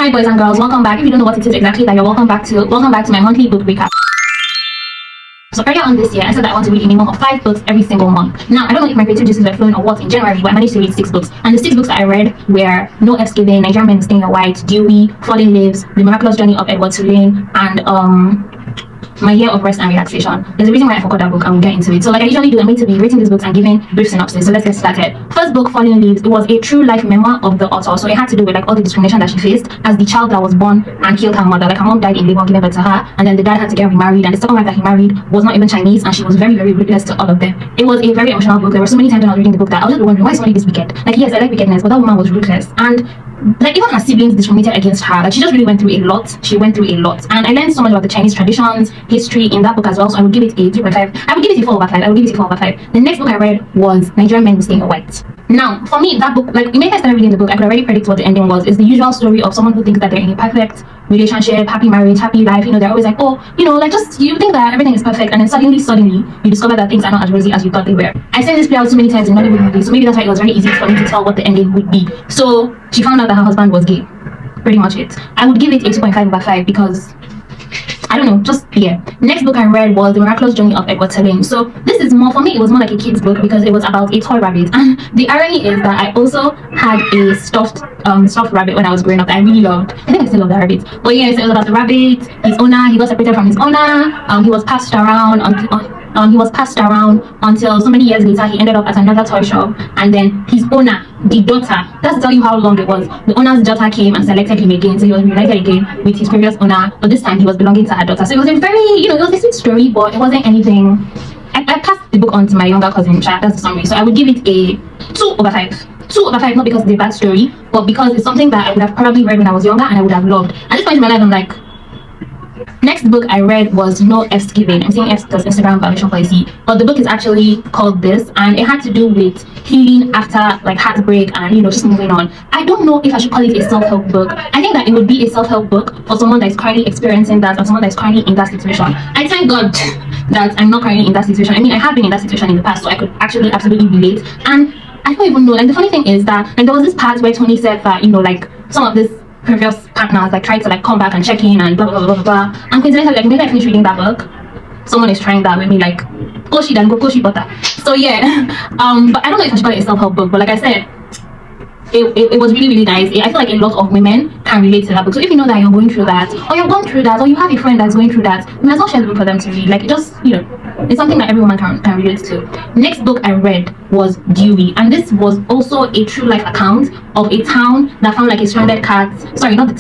Hi boys and girls, welcome back. If you don't know what it is exactly that you're welcome back to my monthly book recap. So earlier on this year, I said that I want to read a minimum of 5 books every single month. Now, I don't know if my creative juices were flowing or what in January, but I managed to read 6 books. And the 6 books that I read were No F's Given, Nigerian Men Staying White, Dewey, Falling Leaves, The Miraculous Journey of Edward Tulane, and My Year of Rest and Relaxation. There's a reason why I forgot that book, and we'll get into it. So like I usually do, I'm going to be rating these books and giving brief synopsis. So let's get started. First book, Falling Leaves. It was a true life memoir of the author. So it had to do with like all the discrimination that she faced as the child that was born and killed her mother. Like her mom died in labor giving birth to her, and then the dad had to get remarried, and the second wife that he married was not even Chinese, and she was very, very ruthless to all of them. It was a very emotional book. There were so many times when I was reading the book that I was just wondering, why is somebody this wicked? Like yes, I like wickedness, but that woman was ruthless. And like even her siblings discriminated against her. Like she just really went through a lot. She went through a lot, and I learned so much about the Chinese traditions, history in that book as well. So I would give it a 3.5. I would give it a 4/5. I would give it a 4/5. The next book I read was Nigerian Men Staying White. Now, for me, that book, like immediately I started reading the book, I could already predict what the ending was. It's the usual story of someone who thinks that they're in a perfect relationship, happy marriage, happy life. You know, they're always like, oh, you know, like just you think that everything is perfect, and then suddenly you discover that things are not as rosy as you thought they were. I've seen this play out so many times in Hollywood movies, so maybe that's why it was very easy for me to tell what the ending would be. So she found out that her husband was gay. Pretty much it. I would give it a 2.5/5 because I don't know, just yeah. Next book I read was The Miraculous Journey of Edward Tulane. So this is more, for me, it was more like a kid's book because it was about a toy rabbit. And the irony is that I also had a stuffed rabbit when I was growing up that I really loved. I think I still love that rabbit. But yes, it was about the rabbit, his owner, he got separated from his owner, he was passed around until so many years later he ended up at another toy shop, and then his owner, the daughter, that's to tell you how long it was, the owner's daughter came and selected him again, so he was reunited again with his previous owner, but this time he was belonging to her daughter. So it was a very, you know, it was a sweet story, but it wasn't anything. I passed the book on to my younger cousin, that's the summary. So I would give it a 2/5. 2/5, not because it's a bad story, but because it's something that I would have probably read when I was younger and I would have loved. At this point in my life, I'm like, next book I read was No F's Given. I'm saying F's because Instagram violation policy, but the book is actually called this, and it had to do with healing after like heartbreak and, you know, just moving on. I don't know if I should call it a self-help book. I think that it would be a self-help book for someone that is currently experiencing that, or someone that is currently in that situation. I thank God that I'm not currently in that situation. I mean, I have been in that situation in the past, so I could actually absolutely relate. And I don't even know, like the funny thing is that like there was this part where Tony said that, you know, like some of this previous partners like tried to like come back and check in and blah blah blah blah blah. And coincidentally, like maybe I finished reading that book, someone is trying that with me, like Koshi dan go Koshi butter. So yeah, but I don't know if I should call it a self-help book, but like I said, it was really, really nice. I feel like a lot of women can relate to that book. So if you know that you're going through that, or you're going through that, or you have a friend that's going through that, you might as well share the book for them to read. Like it just, you know, it's something that every woman can relate to. Next book I read was Dewey, and this was also a true life account of a town that found like a stranded cat. Sorry, not the town.